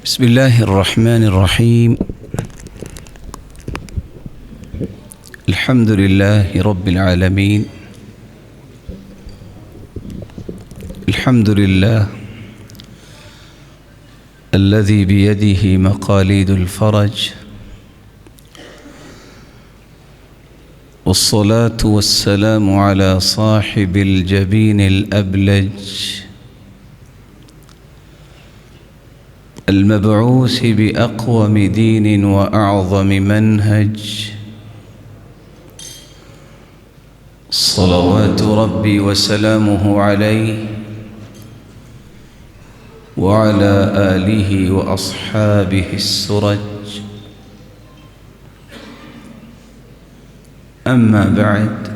بسم الله الرحمن الرحيم. الحمد لله رب العالمين. الحمد لله الذي بيده مقاليد الفرج، والصلاة والسلام على صاحب الجبين الأبلج المبعوث بأقوم دين وأعظم منهج، صلوات ربي وسلامه عليه وعلى آله وأصحابه السرج. أما بعد،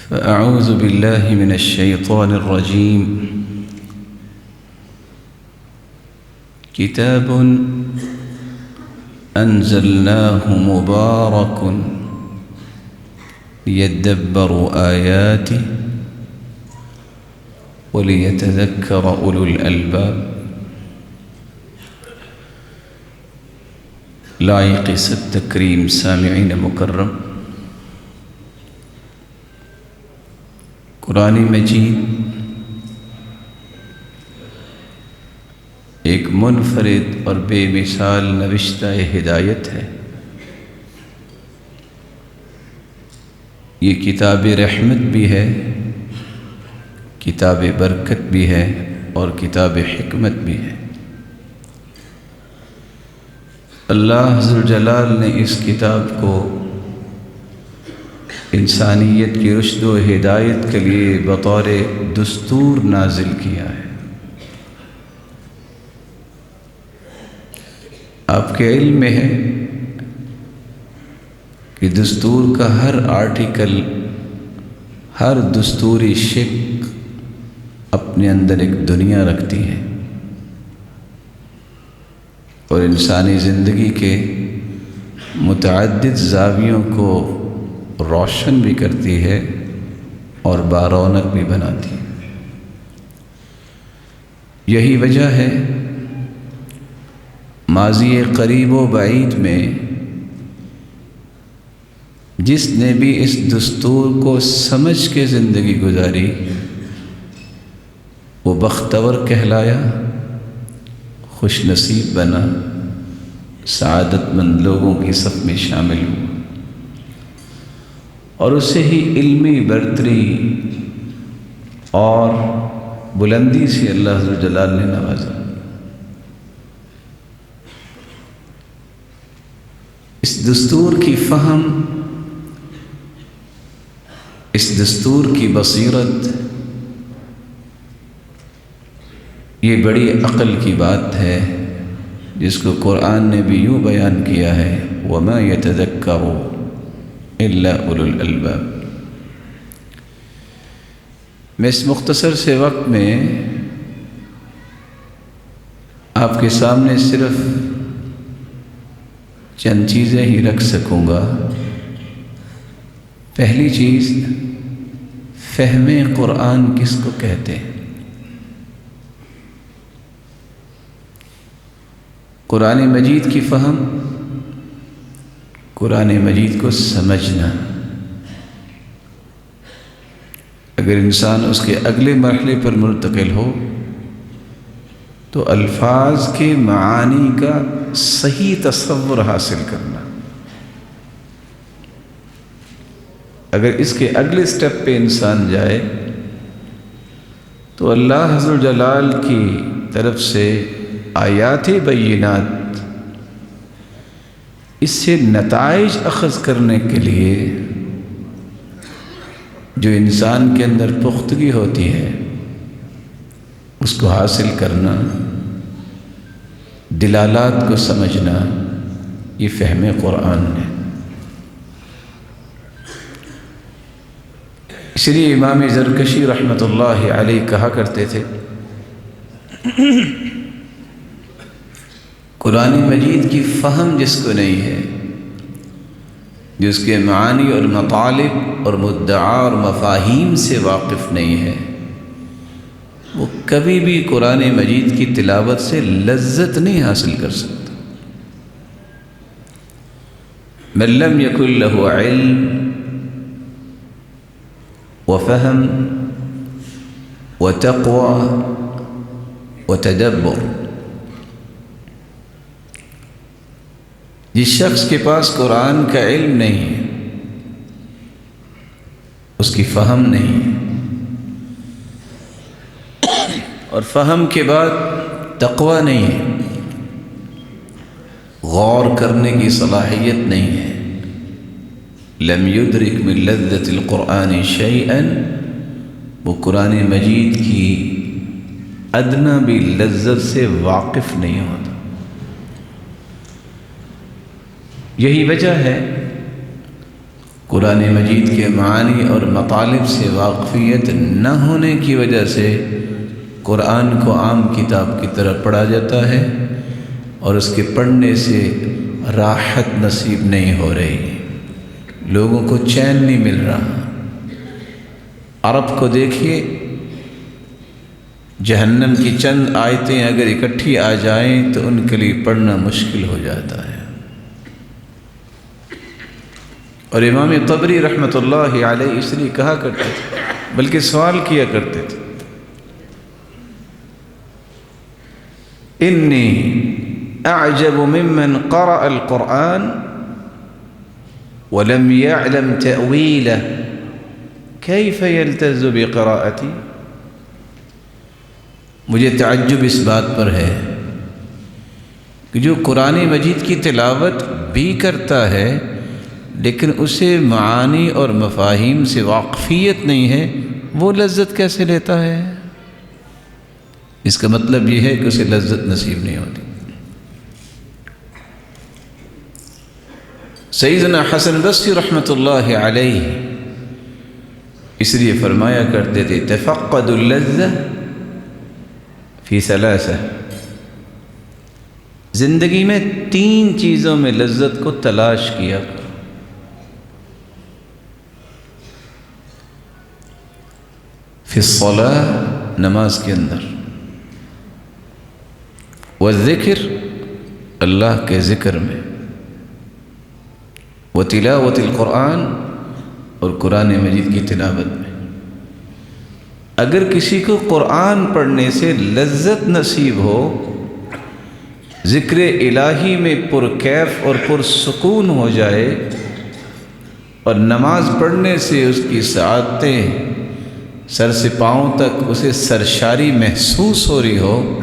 فأعوذ بالله من الشيطان الرجيم. كتاب أنزلناه مبارك ليدبروا آياته وليتذكر أولو الألباب. لائق صد تکریم سامعین مکرم، قرآن مجید ایک منفرد اور بے مثال نوشتہ ہدایت ہے۔ یہ کتاب رحمت بھی ہے، کتاب برکت بھی ہے، اور کتاب حکمت بھی ہے۔ اللہ ذوالجلال نے اس کتاب کو انسانیت کی رشد و ہدایت کے لیے بطور دستور نازل کیا ہے۔ آپ کے علم میں ہے کہ دستور کا ہر آرٹیکل، ہر دستوری شق اپنے اندر ایک دنیا رکھتی ہے، اور انسانی زندگی کے متعدد زاویوں کو روشن بھی کرتی ہے اور بارونق بھی بناتی ہے۔ یہی وجہ ہے ماضی قریب و بعید میں جس نے بھی اس دستور کو سمجھ کے زندگی گزاری، وہ بختور کہلایا، خوش نصیب بنا، سعادت مند لوگوں کی صف میں شامل ہوا، اور اسے ہی علمی برتری اور بلندی سے اللہ ذوالجلال نے نوازا۔ اس دستور کی فہم، اس دستور کی بصیرت، یہ بڑی عقل کی بات ہے، جس کو قرآن نے بھی یوں بیان کیا ہے، وَمَا يَتَذَكَّرُ إِلَّا أُولُو الْأَلْبَابِ۔ میں اس مختصر سے وقت میں آپ کے سامنے صرف چند چیزیں ہی رکھ سکوں گا۔ پہلی چیز، فہم قرآن کس کو کہتے ہیں؟ قرآن مجید کی فہم، قرآن مجید کو سمجھنا۔ اگر انسان اس کے اگلے مرحلے پر منتقل ہو تو الفاظ کے معانی کا صحیح تصور حاصل کرنا۔ اگر اس کے اگلے سٹیپ پہ انسان جائے تو اللہ ذوالجلال کی طرف سے آیات بینات، اس سے نتائج اخذ کرنے کے لیے جو انسان کے اندر پختگی ہوتی ہے، اس کو حاصل کرنا، دلالات کو سمجھنا، یہ فہم قرآن ہے۔ اس لیے امام زرکشی رحمۃ اللہ علیہ کہا کرتے تھے، قرآن مجید کی فہم جس کو نہیں ہے، جس کے معانی اور مطالب اور مدعا اور مفاہیم سے واقف نہیں ہے، وہ کبھی بھی قرآن مجید کی تلاوت سے لذت نہیں حاصل کر سکتا۔ من لم يكن له علم وفهم وتقوى وتدبر، جس شخص کے پاس قرآن کا علم نہیں ہے، اس کی فہم نہیں ہے، اور فہم کے بعد تقوی نہیں ہے، غور کرنے کی صلاحیت نہیں ہے، لم يدرك من لذة القرآن شيئا، وہ قرآن مجید کی ادنا بھی لذت سے واقف نہیں ہوتا۔ یہی وجہ ہے قرآن مجید کے معانی اور مطالب سے واقفیت نہ ہونے کی وجہ سے قرآن کو عام کتاب کی طرح پڑھا جاتا ہے اور اس کے پڑھنے سے راحت نصیب نہیں ہو رہی، لوگوں کو چین نہیں مل رہا۔ عرب کو دیکھیے، جہنم کی چند آیتیں اگر اکٹھی آ جائیں تو ان کے لیے پڑھنا مشکل ہو جاتا ہے۔ اور امام طبری رحمۃ اللہ علیہ اس لیے کہا کرتے تھے، بلکہ سوال کیا کرتے تھے، انی اعجب ممن قرأ القرآن ولم يعلم تأويله كيف يلتز بقراءتي۔ مجھے تعجب اس بات پر ہے کہ جو قرآن مجید کی تلاوت بھی کرتا ہے لیکن اسے معانی اور مفاہیم سے واقفیت نہیں ہے، وہ لذت کیسے لیتا ہے؟ اس کا مطلب یہ ہے کہ اسے لذت نصیب نہیں ہوتی۔ سیدنا حسن بصری رحمۃ اللہ علیہ اس لیے فرمایا کرتے تھے، تفقد اللذہ فی ثلاثہ، زندگی میں 3 چیزوں میں لذت کو تلاش کیا کرو۔ فی الصلاۃ، نماز کے اندر، والذکر، اللہ کے ذکر میں، وتلاوت القرآن، اور قرآن مجید کی تلاوت میں۔ اگر کسی کو قرآن پڑھنے سے لذت نصیب ہو، ذکر الہی میں پرکیف اور پرسکون ہو جائے، اور نماز پڑھنے سے اس کی سعادتیں سر سے پاؤں تک اسے سرشاری محسوس ہو رہی ہو،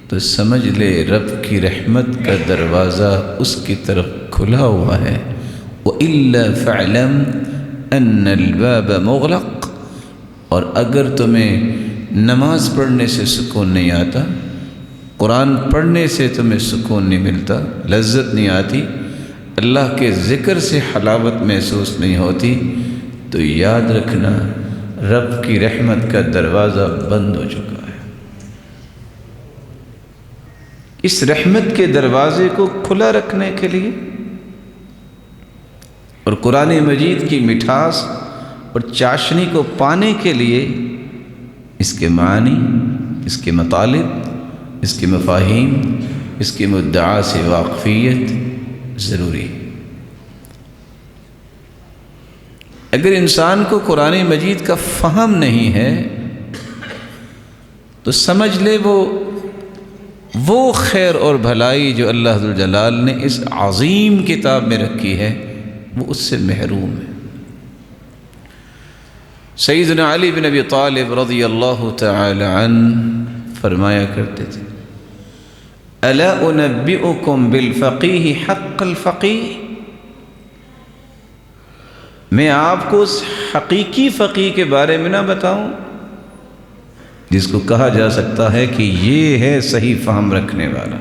تو سمجھ لے رب کی رحمت کا دروازہ اس کی طرف کھلا ہوا ہے۔ وَإِلَّا فَاعْلَمْ أَنَّ الْبَابَ مُغْلَقٌ، اور اگر تمہیں نماز پڑھنے سے سکون نہیں آتا، قرآن پڑھنے سے تمہیں سکون نہیں ملتا، لذت نہیں آتی، اللہ کے ذکر سے حلاوت محسوس نہیں ہوتی، تو یاد رکھنا رب کی رحمت کا دروازہ بند ہو چکا ہے۔ اس رحمت کے دروازے کو کھلا رکھنے کے لیے اور قرآن مجید کی مٹھاس اور چاشنی کو پانے کے لیے اس کے معنی، اس کے مطالب، اس کے مفاہیم، اس کے مدعا سے واقفیت ضروری ہے۔ اگر انسان کو قرآن مجید کا فہم نہیں ہے تو سمجھ لے وہ خیر اور بھلائی جو اللہ ذوالجلال نے اس عظیم کتاب میں رکھی ہے وہ اس سے محروم ہے۔ سیدنا علی بن ابی طالب رضی اللہ تعالی عنہ فرمایا کرتے تھے، الا انبئکم بالفقیہ حق الفقیہ، میں آپ کو اس حقیقی فقیہ کے بارے میں نہ بتاؤں جس کو کہا جا سکتا ہے کہ یہ ہے صحیح فہم رکھنے والا،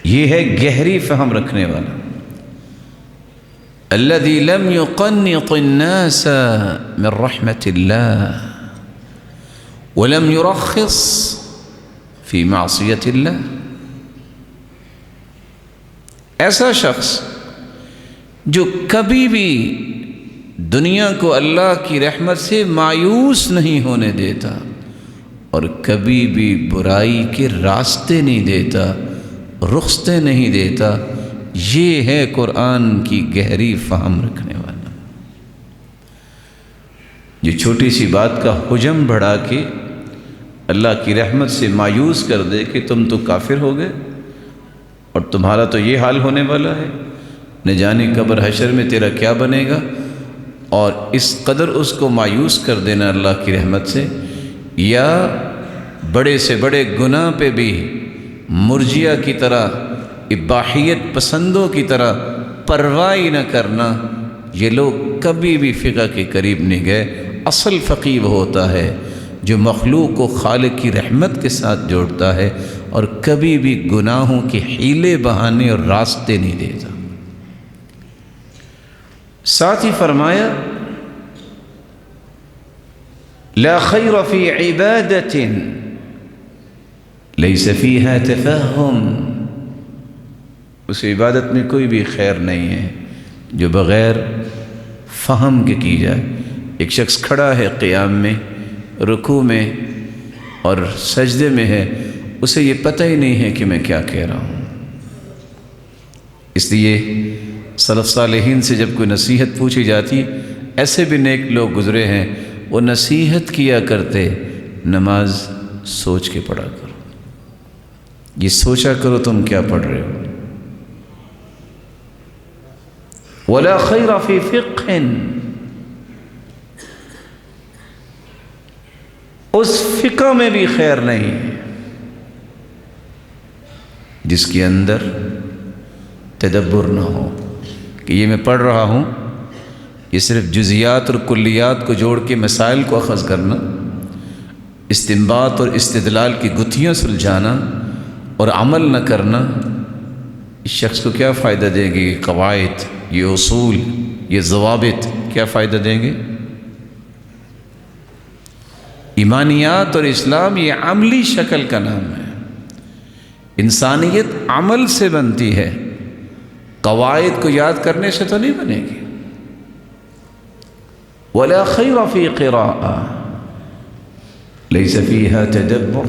یہ ہے گہری فہم رکھنے والا۔ الذي لم يقنط الناس من رحمة الله ولم يرخص في معصية الله، ایسا شخص جو کبھی بھی دنیا کو اللہ کی رحمت سے مایوس نہیں ہونے دیتا اور کبھی بھی برائی کے راستے نہیں دیتا، رخصتیں نہیں دیتا۔ یہ ہے قرآن کی گہری فہم رکھنے والا، جو چھوٹی سی بات کا حجم بڑھا کے اللہ کی رحمت سے مایوس کر دے کہ تم تو کافر ہو گئے اور تمہارا تو یہ حال ہونے والا ہے، نہ جانے قبر حشر میں تیرا کیا بنے گا، اور اس قدر اس کو مایوس کر دینا اللہ کی رحمت سے، یا بڑے سے بڑے گناہ پہ بھی مرجیہ کی طرح، اباحیت پسندوں کی طرح پرواہ نہ کرنا، یہ لوگ کبھی بھی فقہ کے قریب نہیں گئے۔ اصل فقیہ وہ ہوتا ہے جو مخلوق کو خالق کی رحمت کے ساتھ جوڑتا ہے اور کبھی بھی گناہوں کے حیلے بہانے اور راستے نہیں دیتا۔ ساتھ ہی فرمایا لا خیر فی عبادت لیس فیہا تفہم، اس عبادت میں کوئی بھی خیر نہیں ہے جو بغیر فہم کے کی جائے۔ ایک شخص کھڑا ہے قیام میں، رکوع میں اور سجدے میں ہے، اسے یہ پتہ ہی نہیں ہے کہ میں کیا کہہ رہا ہوں۔ اس لیے سلف صالحین سے جب کوئی نصیحت پوچھی جاتی، ایسے بھی نیک لوگ گزرے ہیں، وہ نصیحت کیا کرتے نماز سوچ کے پڑھا کرو، یہ سوچا کرو تم کیا پڑھ رہے ہو۔ ولا خیر فی فقہ، اس فقہ میں بھی خیر نہیں ہے جس کے اندر تدبر نہ ہو کہ یہ میں پڑھ رہا ہوں، یہ صرف جزیات اور کلیات کو جوڑ کے مسائل کو اخذ کرنا، استنباط اور استدلال کی گتھیاں سلجھانا اور عمل نہ کرنا، اس شخص کو کیا فائدہ دیں گے؟ یہ قواعد، یہ اصول، یہ ضوابط کیا فائدہ دیں گے؟ ایمانیات اور اسلام یہ عملی شکل کا نام ہے، انسانیت عمل سے بنتی ہے، قواعد کو یاد کرنے سے تو نہیں بنے گی۔ ولا خیر فی قراءہ لیس فیہا تدبر،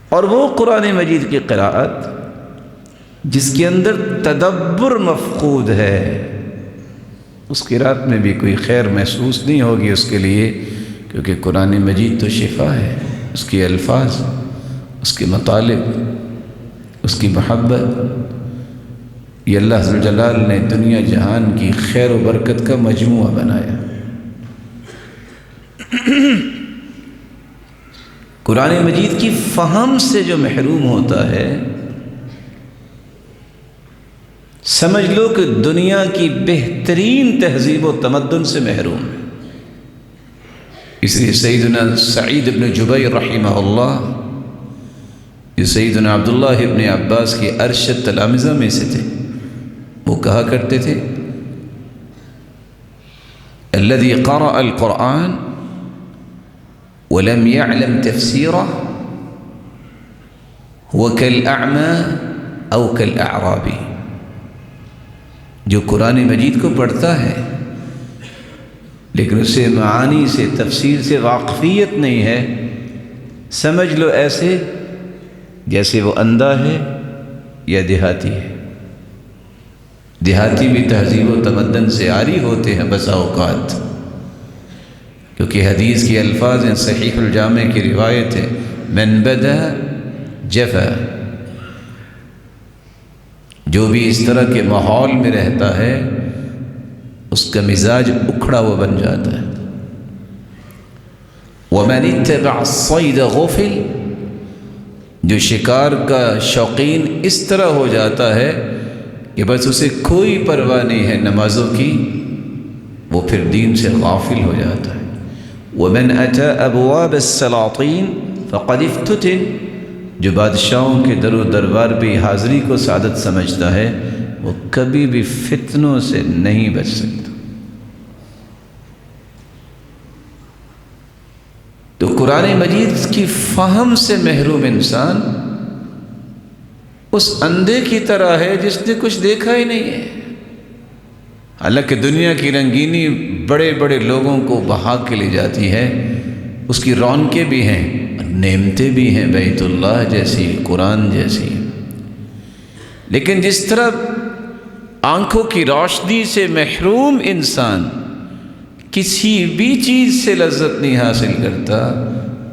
اور وہ قرآن مجید کی قراءت جس کے اندر تدبر مفقود ہے، اس قراءت میں بھی کوئی خیر محسوس نہیں ہوگی اس کے لیے، کیونکہ قرآن مجید تو شفا ہے، اس کے الفاظ، اس کے مطالب، اس کی محبت، یہ اللہ عز و جلال نے دنیا جہان کی خیر و برکت کا مجموعہ بنایا۔ قرآن مجید کی فہم سے جو محروم ہوتا ہے، سمجھ لو کہ دنیا کی بہترین تہذیب و تمدن سے محروم ہے۔ اس لیے سیدنا سعید بن جبیر رحمہ اللہ، جو سیدنا عبداللہ ابن عباس کی ارشد تلامذہ میں سے تھے، وہ کہا کرتے تھے الذي قرأ القرآن ولم يعلم تفسيره هو كالأعمى أو كالأعرابي، جو قرآن مجید کو پڑھتا ہے لیکن اسے معانی سے، تفسیر سے واقفیت نہیں ہے، سمجھ لو ایسے جیسے وہ اندھا ہے یا دیہاتی ہے۔ دیہاتی بھی تہذیب و تمدن سے عاری ہوتے ہیں بسا اوقات، کیونکہ حدیث کے الفاظ ہیں، صحیح الجامع کی روایت ہے، من بدا جفا، جو بھی اس طرح کے ماحول میں رہتا ہے اس کا مزاج اکھڑا ہوا بن جاتا ہے۔ ومن اتبع الصید غفل، جو شکار کا شوقین اس طرح ہو جاتا ہے کہ بس اسے کوئی پرواہ نہیں ہے نمازوں کی، وہ پھر دین سے غافل ہو جاتا ہے۔ ومن اتى ابواب السلاطین فقد افتتن، جو بادشاہوں کے در و دربار پہ حاضری کو سعادت سمجھتا ہے، وہ کبھی بھی فتنوں سے نہیں بچ سکتا۔ تو قرآن مجید کی فہم سے محروم انسان اس اندھے کی طرح ہے جس نے کچھ دیکھا ہی نہیں ہے۔ حالانکہ دنیا کی رنگینی بڑے بڑے لوگوں کو بہا کے لے جاتی ہے، اس کی رونقیں بھی ہیں، نعمتیں بھی ہیں، بیت اللہ جیسی، قرآن جیسی، لیکن جس طرح آنکھوں کی روشنی سے محروم انسان کسی بھی چیز سے لذت نہیں حاصل کرتا،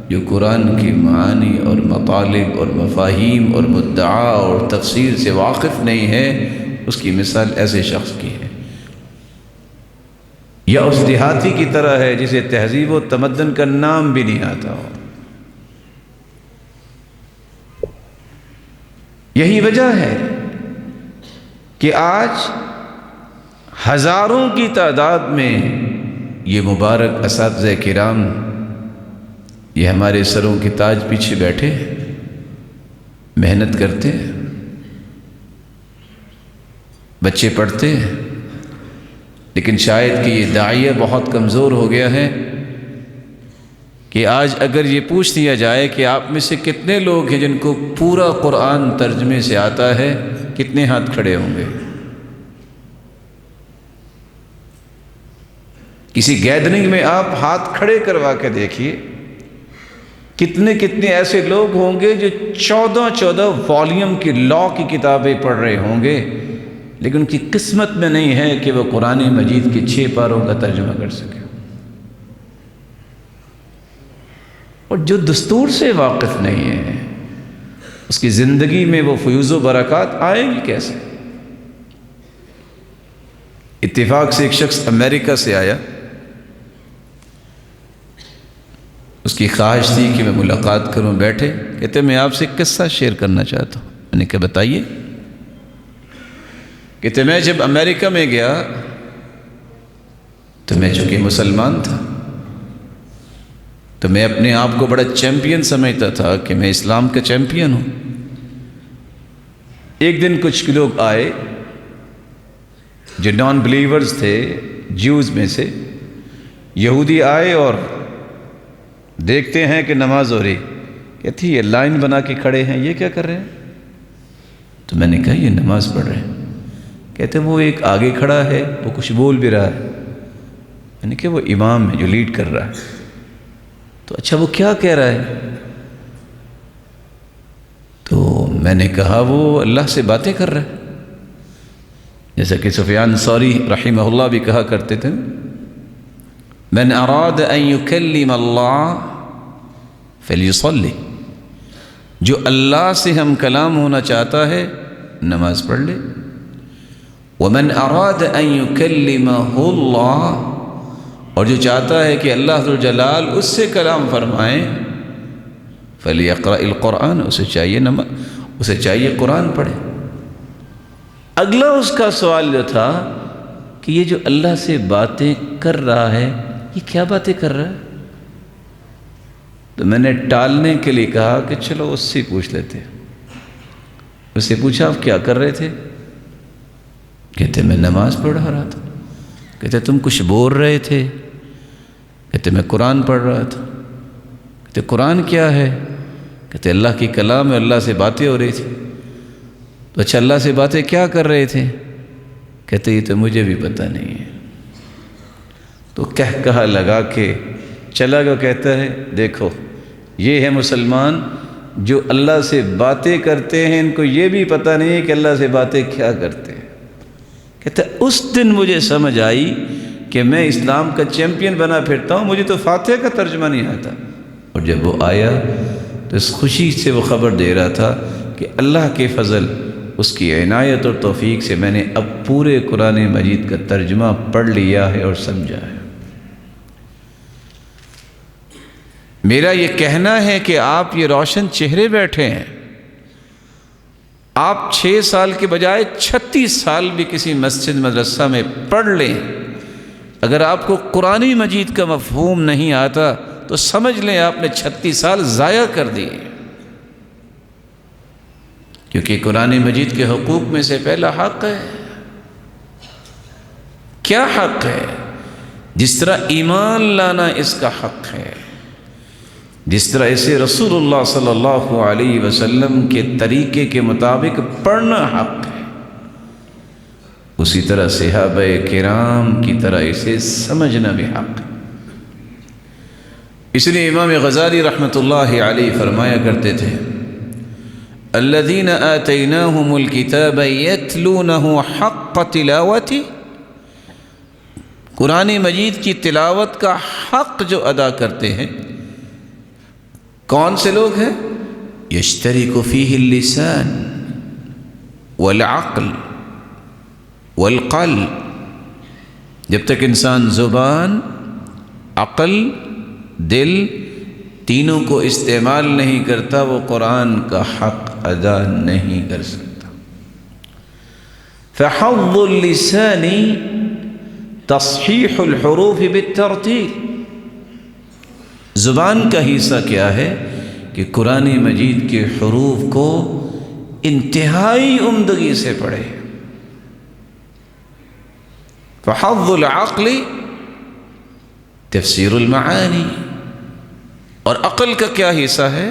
جو قرآن کی معانی اور مطالب اور مفاہیم اور مدعا اور تفسیر سے واقف نہیں ہے، اس کی مثال ایسے شخص کی ہے، یا اس دیہاتی کی طرح ہے جسے تہذیب و تمدن کا نام بھی نہیں آتا ہو۔ یہی وجہ ہے کہ آج ہزاروں کی تعداد میں یہ مبارک اساتذہ کرام یہ ہمارے سروں کے تاج پیچھے بیٹھے ہیں، محنت کرتے ہیں، بچے پڑھتے ہیں، لیکن شاید کہ یہ داعیہ بہت کمزور ہو گیا ہے کہ آج اگر یہ پوچھ دیا جائے کہ آپ میں سے کتنے لوگ ہیں جن کو پورا قرآن ترجمے سے آتا ہے، کتنے ہاتھ کھڑے ہوں گے؟ کسی گیدرنگ میں آپ ہاتھ کھڑے کروا کے دیکھیے، کتنے ایسے لوگ ہوں گے جو 14 والیوم کی لا کی کتابیں پڑھ رہے ہوں گے، لیکن ان کی قسمت میں نہیں ہے کہ وہ قرآن مجید کے 6 پاروں کا ترجمہ کر سکے۔ اور جو دستور سے واقف نہیں ہے، اس کی زندگی میں وہ فیوز و برکات آئے گی کیسے؟ اتفاق سے ایک شخص امریکہ سے آیا، اس کی خواہش تھی کہ میں ملاقات کروں، بیٹھے، کہتے میں آپ سے ایک قصہ شیئر کرنا چاہتا ہوں۔ میں نے کہا بتائیے۔ کہتے میں جب امریکہ میں گیا تو میں چونکہ مسلمان تھا تو میں اپنے آپ کو بڑا چیمپئن سمجھتا تھا کہ میں اسلام کا چیمپئن ہوں۔ ایک دن کچھ لوگ آئے جو نان بلیورز تھے، جیوز میں سے یہودی آئے اور دیکھتے ہیں کہ نماز ہو رہی، کہتی یہ لائن بنا کے کھڑے ہیں، یہ کیا کر رہے ہیں؟ تو میں نے کہا یہ نماز پڑھ رہے ہیں۔ کہتے وہ ایک آگے کھڑا ہے، وہ کچھ بول بھی رہا ہے۔ میں نے کہا وہ امام ہے جو لیڈ کر رہا ہے۔ تو اچھا وہ کیا کہہ رہا ہے؟ تو میں نے کہا وہ اللہ سے باتیں کر رہا ہے، جیسا کہ سفیان ثوری رحمہ اللہ بھی کہا کرتے تھے، من اراد ان یکلم اللہ فلیصلی، جو اللہ سے ہم کلام ہونا چاہتا ہے نماز پڑھ لے، ومن اراد ان یکلمہ اللہ، اور جو چاہتا ہے کہ اللہ ذو الجلال اس سے کلام فرمائیں، فلیقرأ القرآن، اسے چاہیے قرآن پڑھے۔ اگلا اس کا سوال جو تھا کہ یہ جو اللہ سے باتیں کر رہا ہے یہ کیا باتیں کر رہا ہے؟ تو میں نے ٹالنے کے لیے کہا کہ چلو اس سے پوچھ لیتے۔ اس سے پوچھا آپ کیا کر رہے تھے؟ کہتے میں نماز پڑھ رہا تھا۔ کہتے تم کچھ بول رہے تھے؟ کہتے میں قرآن پڑھ رہا تھا۔ کہتے قرآن کیا ہے؟ کہتے اللہ کی کلام ہے، اللہ سے باتیں ہو رہی تھی۔ تو اچھا اللہ سے باتیں کیا کر رہے تھے؟ کہتے یہ تو مجھے بھی پتہ نہیں ہے۔ تو کہا لگا کے چلا گیا، کہتا ہے دیکھو یہ ہے مسلمان جو اللہ سے باتیں کرتے ہیں، ان کو یہ بھی پتہ نہیں ہے کہ اللہ سے باتیں کیا کرتے ہیں۔ کہتا ہے اس دن مجھے سمجھ آئی کہ میں اسلام کا چیمپئن بنا پھرتا ہوں، مجھے تو فاتحہ کا ترجمہ نہیں آتا۔ اور جب وہ آیا تو اس خوشی سے وہ خبر دے رہا تھا کہ اللہ کے فضل، اس کی عنایت اور توفیق سے میں نے اب پورے قرآن مجید کا ترجمہ پڑھ لیا ہے اور سمجھا ہے۔ میرا یہ کہنا ہے کہ آپ یہ روشن چہرے بیٹھے ہیں، آپ 6 سال کے بجائے 36 سال بھی کسی مسجد مدرسہ میں پڑھ لیں، اگر آپ کو قرآن مجید کا مفہوم نہیں آتا تو سمجھ لیں آپ نے 36 سال ضائع کر دیے، کیونکہ قرآن مجید کے حقوق میں سے پہلا حق ہے۔ کیا حق ہے؟ جس طرح ایمان لانا اس کا حق ہے، جس طرح اسے رسول اللہ صلی اللہ علیہ وسلم کے طریقے کے مطابق پڑھنا حق ہے، اسی طرح صحابہ کرام کی طرح اسے سمجھنا بھی حق ہے۔ اس لیے امام غزالی رحمۃ اللہ علیہ فرمایا کرتے تھے الذین آتیناہم الکتاب یتلونہ حق تلاوتی، قرآن مجید کی تلاوت کا حق جو ادا کرتے ہیں کون سے لوگ ہیں؟ یشترک فیہ اللسان والعقل والقلب، جب تک انسان زبان، عقل، دل تینوں کو استعمال نہیں کرتا وہ قرآن کا حق ادا نہیں کر سکتا۔ فحظ اللسان تصحیح الحروف بالترتیل، زبان کا حصہ کیا ہے کہ قرآن مجید کے حروف کو انتہائی عمدگی سے پڑھے۔ فحظ العقل تفسیر المعانی، اور عقل کا کیا حصہ ہے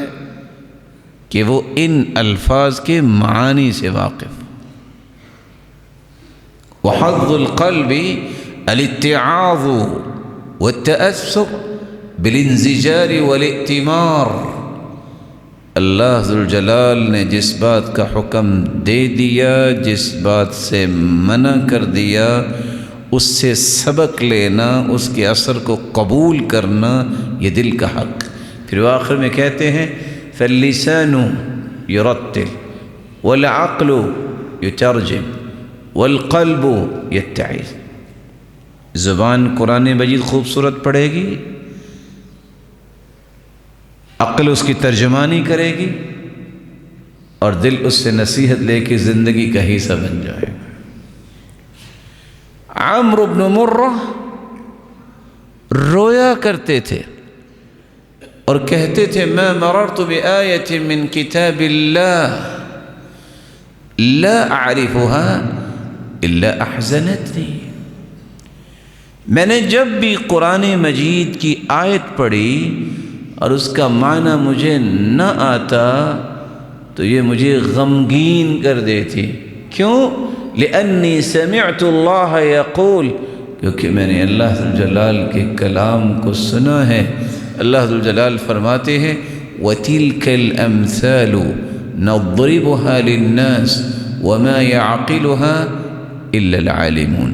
کہ وہ ان الفاظ کے معانی سے واقف۔ وحظ القلب الاتعاظ والتأثر بالانزجار والائتمار، اللہ ذوالجلال نے جس بات کا حکم دے دیا، جس بات سے منع کر دیا، اس سے سبق لینا، اس کے اثر کو قبول کرنا، یہ دل کا حق۔ پھر وہ آخر میں کہتے ہیں فاللسان یرتل والعقل یترجم والقلب یتعظ، زبان قرآن مجید خوبصورت پڑھے گی، عقل اس کی ترجمانی کرے گی، اور دل اس سے نصیحت لے کے زندگی کا حصہ بن جائے گا۔ عمرو بن مرہ رویا کرتے تھے اور کہتے تھے ما مررت بآیت من کتاب اللہ لا اعرفها الا احزنتنی، میں نے جب بھی قرآن مجید کی آیت پڑھی اور اس کا معنی مجھے نہ آتا تو یہ مجھے غمگین کر دیتی۔ کیوں؟ لأنی سمعت اللہ یقول، کیونکہ میں نے اللہ ذوالجلال کے کلام کو سنا ہے۔ اللہ ذوالجلال فرماتے ہیں وَتِلْكَ الْأَمْثَالُ نَضْرِبُهَا لِلنَّاسِ وَمَا يَعْقِلُهَا إِلَّا الْعَالِمُونَ،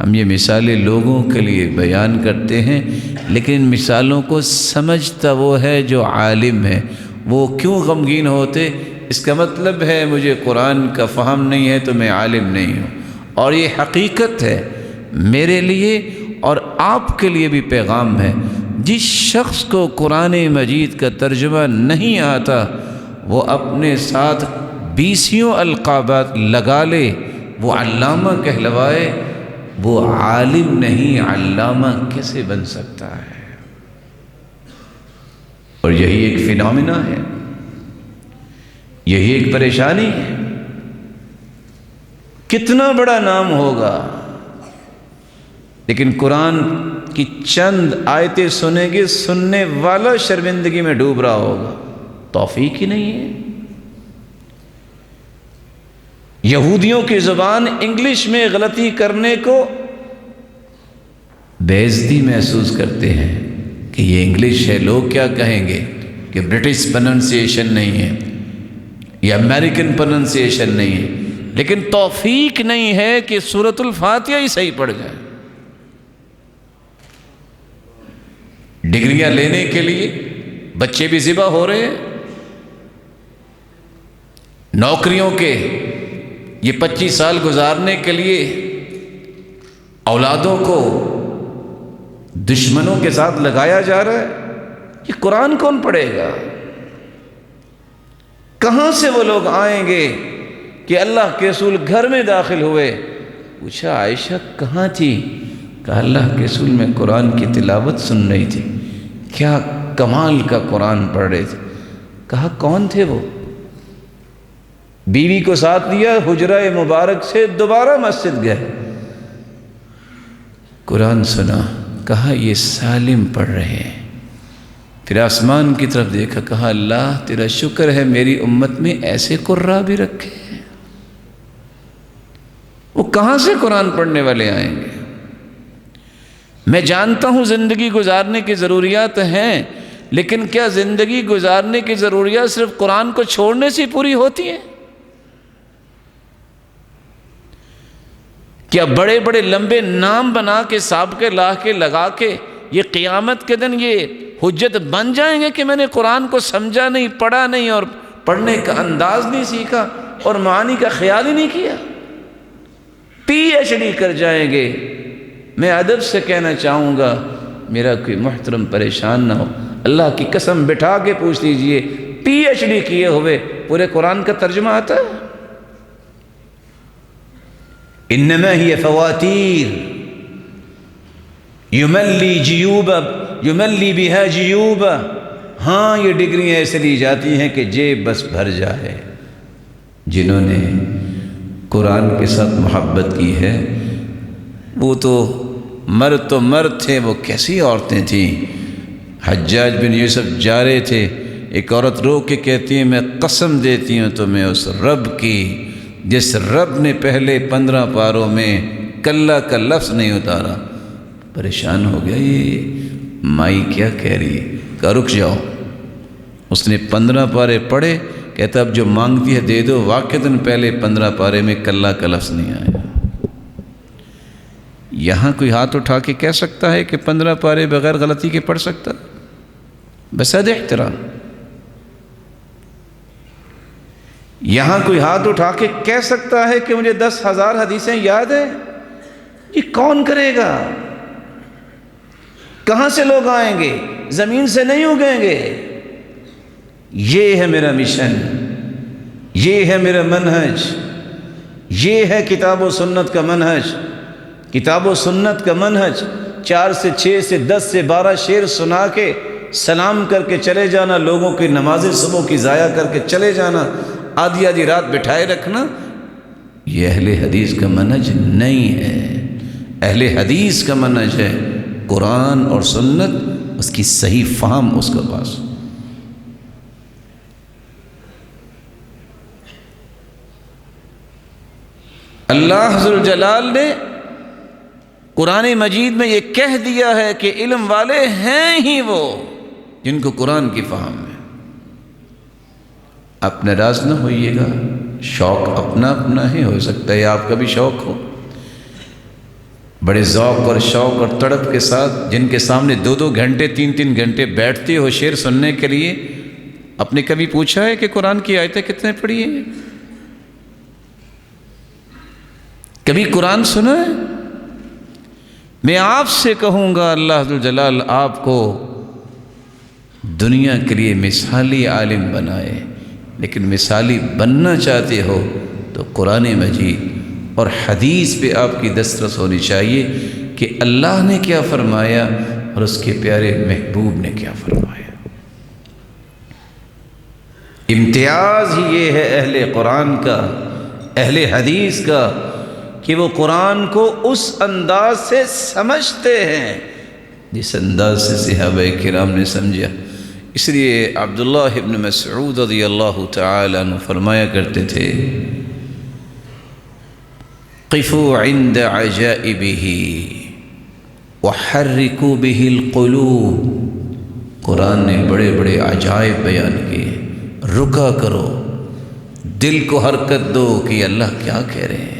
ہم یہ مثالیں لوگوں کے لیے بیان کرتے ہیں لیکن ان مثالوں کو سمجھتا وہ ہے جو عالم ہے۔ وہ کیوں غمگین ہوتے؟ اس کا مطلب ہے مجھے قرآن کا فہم نہیں ہے تو میں عالم نہیں ہوں، اور یہ حقیقت ہے میرے لیے اور آپ کے لیے بھی پیغام ہے۔ جس شخص کو قرآن مجید کا ترجمہ نہیں آتا وہ اپنے ساتھ 20 القابات لگا لے، وہ علامہ کہلوائے، وہ عالم نہیں، علامہ کیسے بن سکتا ہے؟ اور یہی ایک فینومینا ہے، یہی ایک پریشانی ہے۔ کتنا بڑا نام ہوگا لیکن قرآن کی چند آیتیں سنیں گے، سننے والا شرمندگی میں ڈوب رہا ہوگا، توفیق ہی نہیں ہے۔ یہودیوں کی زبان انگلش میں غلطی کرنے کو بے عزتی محسوس کرتے ہیں کہ یہ انگلش ہے، لوگ کیا کہیں گے کہ برٹش پروننسیشن نہیں ہے یا امریکن پروننسیشن نہیں ہے، لیکن توفیق نہیں ہے کہ سورۃ الفاتحہ ہی صحیح پڑھ جائے۔ ڈگریاں لینے کے لیے بچے بھی ذبح ہو رہے ہیں، نوکریوں کے یہ 25 سال گزارنے کے لیے اولادوں کو دشمنوں کے ساتھ لگایا جا رہا ہے۔ یہ قرآن کون پڑھے گا؟ کہاں سے وہ لوگ آئیں گے کہ اللہ کے رسول گھر میں داخل ہوئے، پوچھا عائشہ کہاں تھی؟ کہا اللہ کے رسول میں قرآن کی تلاوت سن رہی تھی۔ کیا کمال کا قرآن پڑھ رہے تھے۔ کہا کون تھے وہ؟ بیوی کو ساتھ لیا، حجرہ مبارک سے دوبارہ مسجد گئے، قرآن سنا، کہا یہ سالم پڑھ رہے ہیں۔ پھر آسمان کی طرف دیکھا، کہا اللہ تیرا شکر ہے میری امت میں ایسے قراء بھی رکھے ہیں۔ وہ کہاں سے قرآن پڑھنے والے آئیں گے؟ میں جانتا ہوں زندگی گزارنے کی ضروریات ہیں، لیکن کیا زندگی گزارنے کی ضروریات صرف قرآن کو چھوڑنے سے پوری ہوتی ہیں؟ کیا بڑے بڑے لمبے نام بنا کے سابقے لا کے لگا کے یہ قیامت کے دن یہ حجت بن جائیں گے کہ میں نے قرآن کو سمجھا نہیں، پڑھا نہیں، اور پڑھنے کا انداز نہیں سیکھا اور معانی کا خیال ہی نہیں کیا؟ PhD کر جائیں گے۔ میں ادب سے کہنا چاہوں گا، میرا کوئی محترم پریشان نہ ہو، اللہ کی قسم بٹھا کے پوچھ لیجئے، PhD کیے ہوئے پورے قرآن کا ترجمہ آتا ہے؟ انما ہی فواتیر یملی بہا جیوبا، ہاں یہ ڈگریاں ایسے لی جاتی ہیں کہ جیب بس بھر جائے۔ جنہوں نے قرآن کے ساتھ محبت کی ہے وہ تو مرد تھے، وہ کیسی عورتیں تھیں۔ حجاج بن یوسف جا رہے تھے، ایک عورت رو کے کہتی ہے میں قسم دیتی ہوں تمہیں اس رب کی جس رب نے پہلے 15 پاروں میں کلا کا لفظ نہیں اتارا۔ پریشان ہو گیا، یہ مائی کیا کہہ رہی ہے؟ کہا رک جاؤ۔ اس نے 15 پارے پڑھے، کہتا اب جو مانگتی ہے دے دو، واقعتاً پہلے 15 پارے میں کلا کا لفظ نہیں آیا۔ یہاں کوئی ہاتھ اٹھا کے کہہ سکتا ہے کہ 15 پارے بغیر غلطی کے پڑھ سکتا؟ بسد احترام۔ یہاں کوئی ہاتھ اٹھا کے کہہ سکتا ہے کہ مجھے 10,000 حدیثیں یاد ہیں؟ یہ کون کرے گا؟ کہاں سے لوگ آئیں گے؟ زمین سے نہیں اگیں گے۔ یہ ہے میرا مشن، یہ ہے میرا منہج، یہ ہے کتاب و سنت کا منہج۔ کتاب و سنت کا منہج 4 سے 6 سے 10 سے 12 شعر سنا کے سلام کر کے چلے جانا، لوگوں کی نمازیں صبح کی ضائع کر کے چلے جانا، آدھی آدھی رات بٹھائے رکھنا، یہ اہل حدیث کا منہج نہیں ہے۔ اہل حدیث کا منہج ہے قرآن اور سنت، اس کی صحیح فہم اس کے پاس۔ اللہ ذو الجلال نے قرآن مجید میں یہ کہہ دیا ہے کہ علم والے ہیں ہی وہ جن کو قرآن کی فہم ہے۔ آپ ناراض نہ ہوئیے گا، شوق اپنا اپنا ہی ہو سکتا ہے، آپ کا بھی شوق ہو، بڑے ذوق اور شوق اور تڑپ کے ساتھ جن کے سامنے 2 گھنٹے 3 گھنٹے بیٹھتے ہو شعر سننے کے لیے، آپ نے کبھی پوچھا ہے کہ قرآن کی آیتیں کتنے پڑھی ہیں؟ کبھی قرآن سنا ہے؟ میں آپ سے کہوں گا اللہ ذو الجلال آپ کو دنیا کے لیے مثالی عالم بنائے، لیکن مثالی بننا چاہتے ہو تو قرآن مجید اور حدیث پہ آپ کی دسترس ہونی چاہیے کہ اللہ نے کیا فرمایا اور اس کے پیارے محبوب نے کیا فرمایا۔ امتیاز ہی یہ ہے اہل قرآن کا، اہل حدیث کا، کہ وہ قرآن کو اس انداز سے سمجھتے ہیں جس انداز سے صحابہ کرام نے سمجھا۔ اس لیے عبداللہ ابن مسعود رضی اللہ تعالی عنہ فرمایا کرتے تھے قفوا عند عجائبہ وحرکوا بہ القلوب۔ قرآن نے بڑے بڑے عجائب بیان کیے، رکا کرو، دل کو حرکت دو کہ اللہ کیا کہہ رہے ہیں۔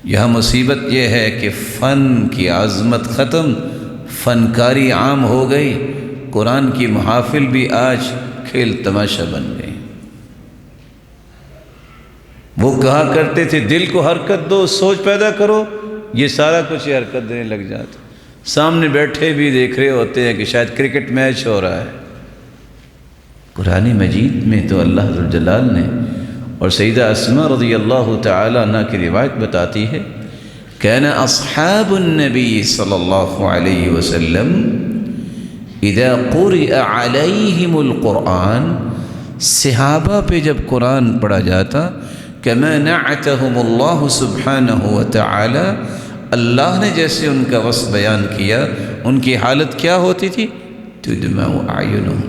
یہاں مصیبت یہ ہے کہ فن کی عظمت ختم، فنکاری عام ہو گئی، قرآن کی محافل بھی آج کھیل تماشا بن گئی۔ وہ کہا کرتے تھے دل کو حرکت دو، سوچ پیدا کرو، یہ سارا کچھ یہ حرکت دینے لگ جاتا۔ سامنے بیٹھے بھی دیکھ رہے ہوتے ہیں کہ شاید کرکٹ میچ ہو رہا ہے۔ قرآن مجید میں تو اللہ ذو الجلال نے، اور سیدہ اسماء رضی اللہ تعالی عنہ کی روایت بتاتی ہے کان اصحاب النبی صلی اللہ علیہ وسلم اذا قرئ علیہم القرآن، صحابہ پہ جب قرآن پڑھا جاتا، کما نعتهم اللہ سبحانہ وتعالی، اللہ نے جیسے ان کا وصف بیان کیا، ان کی حالت کیا ہوتی تھی؟ تدمع اعینہم،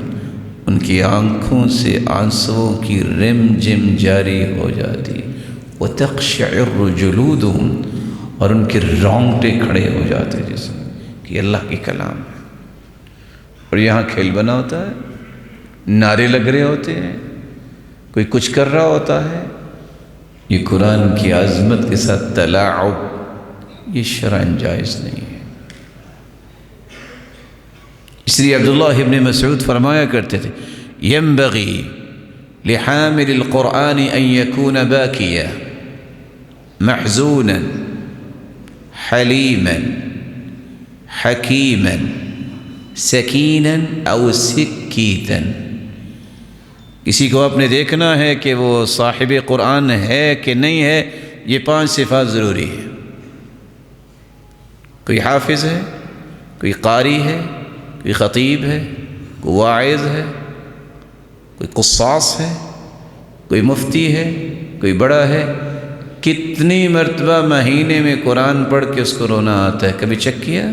ان کی آنکھوں سے آنسوؤں کی رم جم جاری ہو جاتی، وَتَقْشَعِرُّ جُلُودُهُمْ، اور ان کے رونگٹے کھڑے ہو جاتے جیسے کہ اللہ کی کلام ہے۔ اور یہاں کھیل بنا ہوتا ہے، نعرے لگ رہے ہوتے ہیں، کوئی کچھ کر رہا ہوتا ہے۔ یہ قرآن کی عظمت کے ساتھ تلاعب یہ شرعاً جائز نہیں ہے۔ اس لیے عبداللہ ابن مسعود فرمایا کرتے تھے ينبغي لحامل القرآن ان يكون باكيا محزونا حليما حكيما سکینا او سکیتا۔ کسی کو آپ نے دیکھنا ہے کہ وہ صاحب قرآن ہے کہ نہیں ہے، یہ 5 صفات ضروری ہے۔ کوئی حافظ ہے، کوئی قاری ہے، کوئی خطیب ہے، کوئی واعظ ہے، کوئی قصاص ہے، کوئی مفتی ہے، کوئی بڑا ہے۔ کتنی مرتبہ مہینے میں قرآن پڑھ کے اس کو رونا آتا ہے، کبھی چیک کیا؟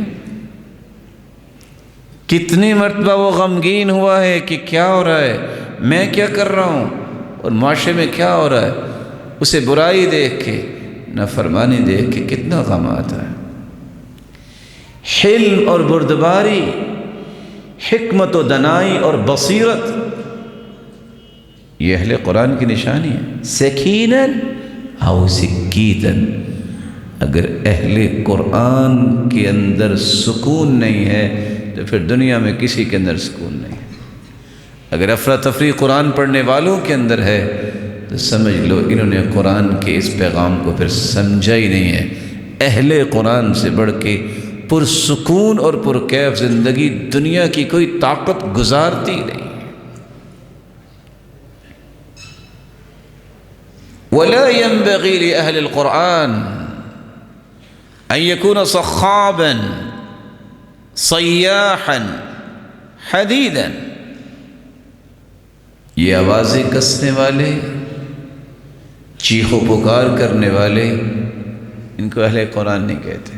کتنی مرتبہ وہ غمگین ہوا ہے کہ کیا ہو رہا ہے، میں کیا کر رہا ہوں اور معاشرے میں کیا ہو رہا ہے۔ اسے برائی دیکھ کے، نافرمانی دیکھ کے کتنا غم آتا ہے۔ حلم اور بردباری، حکمت و دنائی اور بصیرت، یہ اہل قرآن کی نشانی ہے۔ سکیناً او سکیتاً، اگر اہل قرآن کے اندر سکون نہیں ہے تو پھر دنیا میں کسی کے اندر سکون نہیں ہے۔ اگر افراتفری قرآن پڑھنے والوں کے اندر ہے تو سمجھ لو انہوں نے قرآن کے اس پیغام کو پھر سمجھا ہی نہیں ہے۔ اہل قرآن سے بڑھ کے پرسکون اور پرکیف زندگی دنیا کی کوئی طاقت گزارتی نہیں۔ وَلَا يَنبَغِي لِأَهْلِ الْقُرْآنِ أَن يَكُونَ صَخَّابًا صَيَّاحًا حَدِيدًا۔ یہ آوازیں کسنے والے، چیخ و پکار کرنے والے، ان کو اہل قرآن نہیں کہتے۔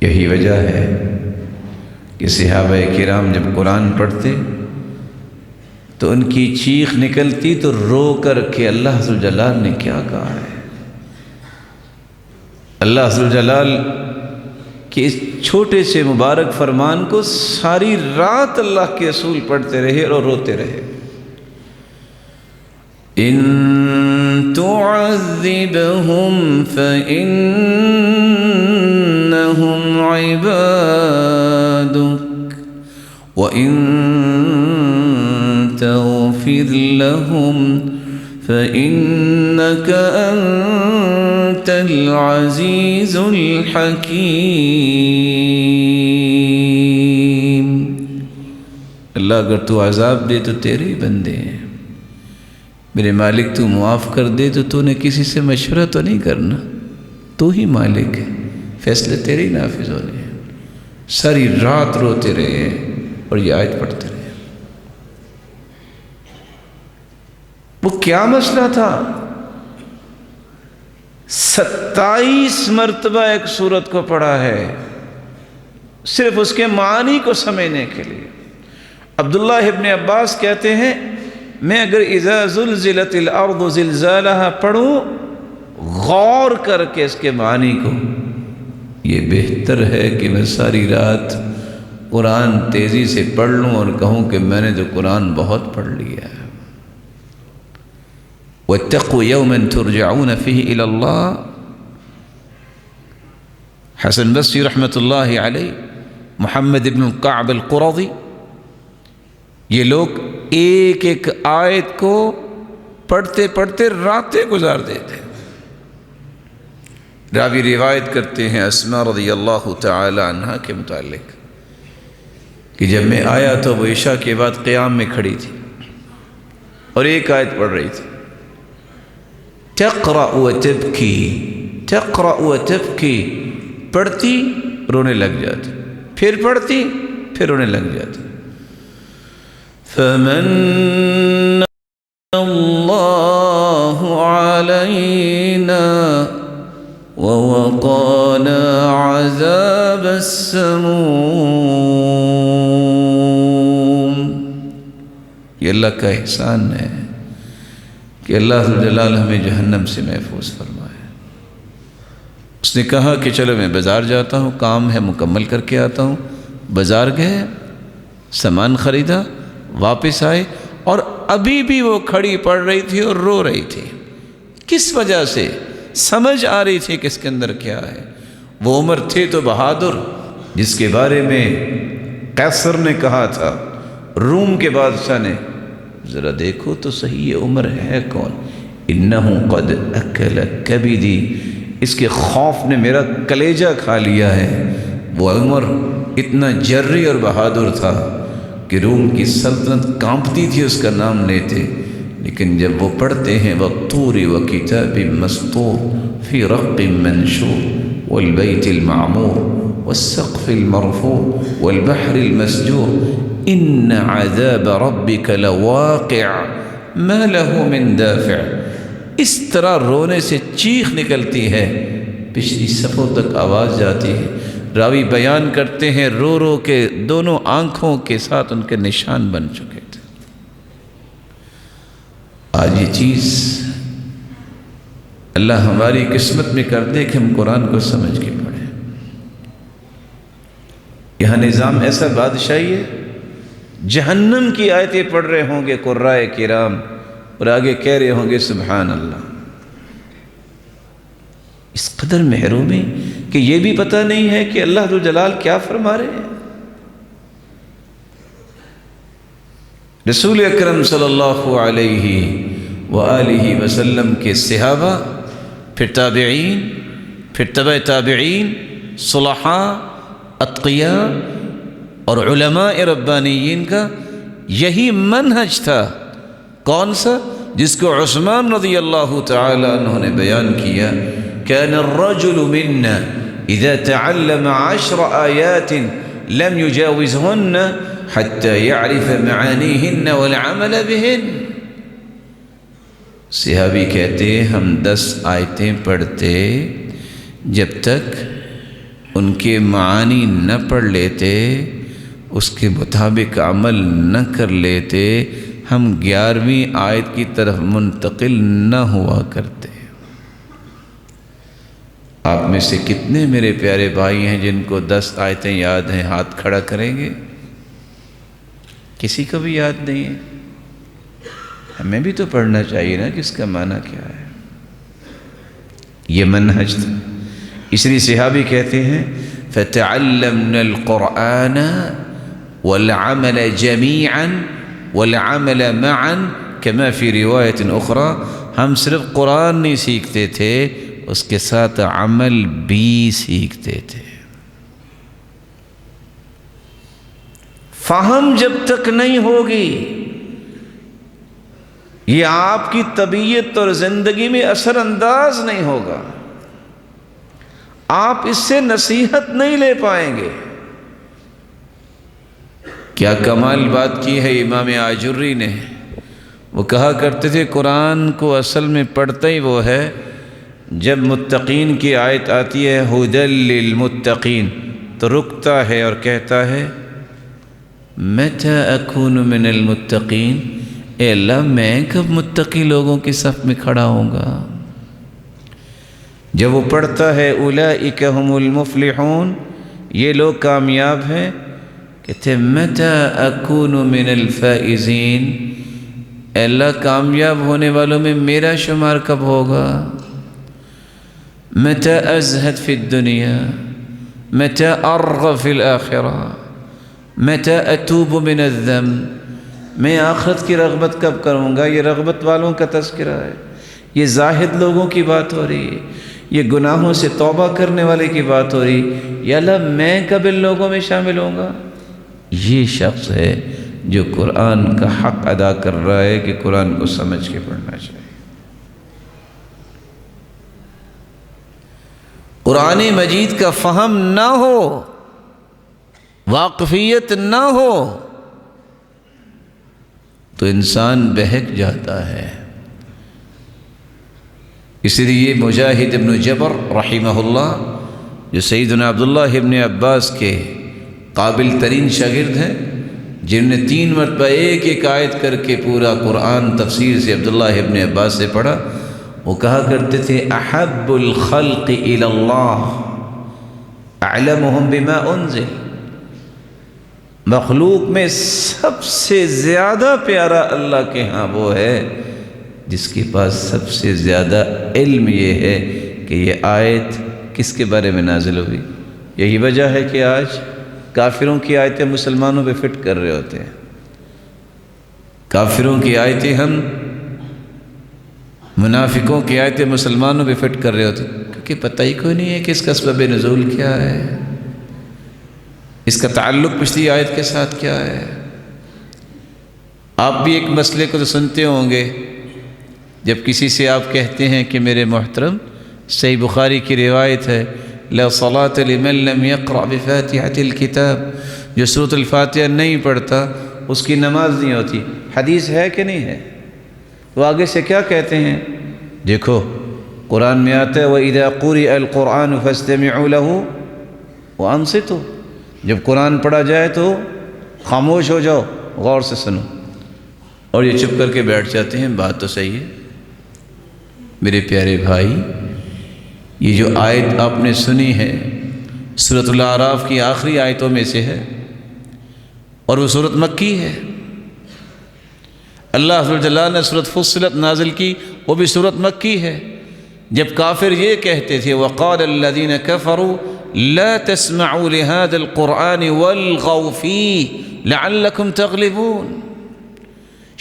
یہی وجہ ہے کہ صحابہ کرام جب قرآن پڑھتے تو ان کی چیخ نکلتی تو رو کر کے اللہ ذوالجلال نے کیا کہا ہے۔ اللہ ذوالجلال کہ اس چھوٹے سے مبارک فرمان کو ساری رات اللہ کے رسول پڑھتے رہے اور روتے رہے۔ ان تعذبهم فإنهم عبادك وإن تغفر لهم فإنك أنت العزيز الحكيم۔ اللہ اگر تو عذاب دے تو تیرے ہی بندے ہیں، میرے مالک تو معاف کر دے تو تو نے کسی سے مشورہ تو نہیں کرنا، تو ہی مالک ہے، فیصلے تیرے ہی نافذ ہونے ہیں۔ ساری رات روتے رہے اور یہ آیت پڑھتے رہے۔ وہ کیا مسئلہ تھا؟ 27 مرتبہ ایک سورت کو پڑھا ہے صرف اس کے معنی کو سمجھنے کے لیے۔ عبداللہ ابن عباس کہتے ہیں میں اگر اذا زلزلت الارض زلزالها پڑھوں غور کر کے اس کے معنی کو، یہ بہتر ہے کہ میں ساری رات قرآن تیزی سے پڑھ لوں اور کہوں کہ میں نے تو قرآن بہت پڑھ لیا ہے۔ وَاتَّقُوا يَوْمًا تُرْجَعُونَ فِيهِ إِلَى اللَّهِ۔ حسن بصری رحمۃ اللہ علیہ، محمد ابن القعب القرظی، یہ لوگ ایک ایک آیت کو پڑھتے پڑھتے راتیں گزار دیتے۔ راوی روایت کرتے ہیں اسماء رضی اللہ تعالی عنہ کے متعلق کہ جب میں آیا تو وہ عشاء کے بعد قیام میں کھڑی تھی اور ایک آیت پڑھ رہی تھی، تقرأ وتبکی، تقرأ وتبکی، پڑھتی رونے لگ جاتی، پھر پڑھتی پھر رونے لگ جاتی۔ فمن اللہ علینا ووقانا عذاب السموم۔ یہ اللہ کا احسان ہے کہ اللہ جلال ہمیں جہنم سے محفوظ فرمائے۔ اس نے کہا کہ چلو میں بازار جاتا ہوں، کام ہے مکمل کر کے آتا ہوں۔ بازار گئے، سامان خریدا، واپس آئے، اور ابھی بھی وہ کھڑی پڑ رہی تھی اور رو رہی تھی۔ کس وجہ سے؟ سمجھ آ رہی تھی کہ اس کے اندر کیا ہے۔ وہ عمر تھے تو بہادر، جس کے بارے میں قیصر نے کہا تھا، روم کے بادشاہ نے، ذرا دیکھو تو صحیح یہ عمر ہے کون؟ انہو قد اکل کبدی، اس کے خوف نے میرا کلیجہ کھا لیا ہے۔ وہ عمر اتنا جری اور بہادر تھا کہ روم کی سلطنت کانپتی تھی اس کا نام لیتے، لیکن جب وہ پڑھتے ہیں وَالطُّورِ وَكِتَابٍ مَّسْطُورٍ فِي رَقٍّ مَّنشُورٍ وَالْبَيْتِ الْمَعْمُورِ وَالسَّقْفِ الْمَرْفُوعِ وَالْبَحْرِ الْمَسْجُورِ إِنَّ عَذَابَ رَبِّكَ لَوَاقِعٌ مَا لَهُ مِن دَافِعٍ۔ اس طرح رونے سے چیخ نکلتی ہے، پچھلی صفوں تک آواز جاتی ہے۔ راوی بیان کرتے ہیں رو رو کے دونوں آنکھوں کے ساتھ ان کے نشان بن چکے تھے۔ آج یہ چیز اللہ ہماری قسمت میں کر دے کہ ہم قرآن کو سمجھ کے پڑھیں۔ یہاں نظام ایسا بادشاہی ہے، جہنم کی آیتیں پڑھ رہے ہوں گے قرائے کرام، اور آگے کہہ رہے ہوں گے سبحان اللہ۔ اس قدر محرومی کہ یہ بھی پتہ نہیں ہے کہ اللہ ذو جلال کیا فرما رہے ہیں۔ رسول اکرم صلی اللہ علیہ وآلہ وسلم کے صحابہ، پھر تابعین، پھر تبع تابعین، صلحاء، اتقیاء اور علماء ربانیین کا یہی منہج تھا۔ کون سا؟ جس کو عثمان رضی اللہ تعالی عنہ نے بیان کیا، كان الرجل منا إذا تعلم 10 آيات لم يجاوزهن حتى يعرف معانيهن والعمل بهن۔ صحابی کہتے ہم 10 آیتیں پڑھتے، جب تک ان کے معانی نہ پڑھ لیتے، اس کے مطابق عمل نہ کر لیتے، ہم 11ویں آیت کی طرف منتقل نہ ہوا کرتے۔ آپ میں سے کتنے میرے پیارے بھائی ہیں جن کو 10 آیتیں یاد ہیں؟ ہاتھ کھڑا کریں گے؟ کسی کو بھی یاد نہیں ہے؟ ہمیں بھی تو پڑھنا چاہیے نا کہ اس کا معنی کیا ہے۔ یہ منہج تھا۔ اس لیے صحابی کہتے ہیں فَتَعَلَّمْنَا الْقُرْآنَ وَالْعَمَلَ جَمِيعًا وَالْعَمَلَ مَعًا كَمَا فِي رِوَایَةٍ أُخْرَى۔ ہم صرف قرآن نہیں سیکھتے تھے، اس کے ساتھ عمل بھی سیکھتے تھے۔ فہم جب تک نہیں ہوگی، یہ آپ کی طبیعت اور زندگی میں اثر انداز نہیں ہوگا، آپ اس سے نصیحت نہیں لے پائیں گے۔ کیا کمال بات کی ہے امام آجری نے۔ وہ کہا کرتے تھے قرآن کو اصل میں پڑھتا ہی وہ ہے جب متقین کی آیت آتی ہے ھدی للمتقین، تو رکتا ہے اور کہتا ہے متی اکون من المتقین، اے اللہ میں کب متقی لوگوں کی صف میں کھڑا ہوں گا۔ جب وہ پڑھتا ہے اولئک ھم المفلحون، یہ لوگ کامیاب ہیں، کہتے متی اکون من الفائزین، اے اللہ کامیاب ہونے والوں میں میرا شمار کب ہوگا۔ متی ازہد فی الدنیا، متی ارغب فی الآخرہ، متی اتوب من الذنب، میں آخرت کی رغبت کب کروں گا۔ یہ رغبت والوں کا تذکرہ ہے، یہ زاہد لوگوں کی بات ہو رہی ہے، یہ گناہوں سے توبہ کرنے والے کی بات ہو رہی ہے۔ یا اللہ میں کب ان لوگوں میں شامل ہوں گا۔ یہ شخص ہے جو قرآن کا حق ادا کر رہا ہے کہ قرآن کو سمجھ کے پڑھنا چاہیے۔ قرآن مجید کا فہم نہ ہو، واقفیت نہ ہو، تو انسان بہک جاتا ہے۔ اس لیے مجاہد ابن جبر رحمہ اللہ، جو سیدنا عبداللہ ابن عباس کے قابل ترین شاگرد ہیں، جنہوں نے 3 مرتبہ ایک ایک آیت کر کے پورا قرآن تفسیر سے عبداللہ ابن عباس سے پڑھا، وہ کہا کرتے تھے احب الخلق الی اللہ اعلمہم بما انزل، مخلوق میں سب سے زیادہ پیارا اللہ کے ہاں وہ ہے جس کے پاس سب سے زیادہ علم یہ ہے کہ یہ آیت کس کے بارے میں نازل ہوئی۔ یہی وجہ ہے کہ آج کافروں کی آیتیں مسلمانوں پہ فٹ کر رہے ہوتے ہیں، کافروں کی آیتیں ہم منافقوں کی آیتیں مسلمانوں پہ فٹ کر رہے ہوتے ہیں، کیونکہ پتہ ہی کوئی نہیں ہے کہ اس کا سبب نزول کیا ہے، اس کا تعلق پچھلی آیت کے ساتھ کیا ہے۔ آپ بھی ایک مسئلے کو تو سنتے ہوں گے، جب کسی سے آپ کہتے ہیں کہ میرے محترم صحیح بخاری کی روایت ہے لا صلاۃ لمن لم یقرأ بفاتحۃ الکتاب، جو سورۃ الفاتحہ نہیں پڑھتا اس کی نماز نہیں ہوتی، حدیث ہے کہ نہیں ہے؟ وہ آگے سے کیا کہتے ہیں؟ دیکھو قرآن میں آتا ہے وَإِذَا قُرِئَ الْقُرْآنُ فَاسْتَمِعُوا لَهُ وَأَنصِتُوا، جب قرآن پڑھا جائے تو خاموش ہو جاؤ، غور سے سنو، اور یہ چپ کر کے بیٹھ جاتے ہیں۔ بات تو صحیح ہے میرے پیارے بھائی، یہ جو آیت آپ نے سنی ہے سورۃ الاعراف کی آخری آیتوں میں سے ہے، اور وہ سورۃ مکی ہے۔ اللہ عز و جل نے سورۃ فصلت نازل کی، وہ بھی سورۃ مکی ہے۔ جب کافر یہ کہتے تھے وَقَالَ الَّذِينَ كَفَرُوا لَا تَسْمَعُوا لِهَذَا الْقُرْآنِ وَالْغَوْا فِيهِ لَعَلَّكُمْ تَغْلِبُونَ،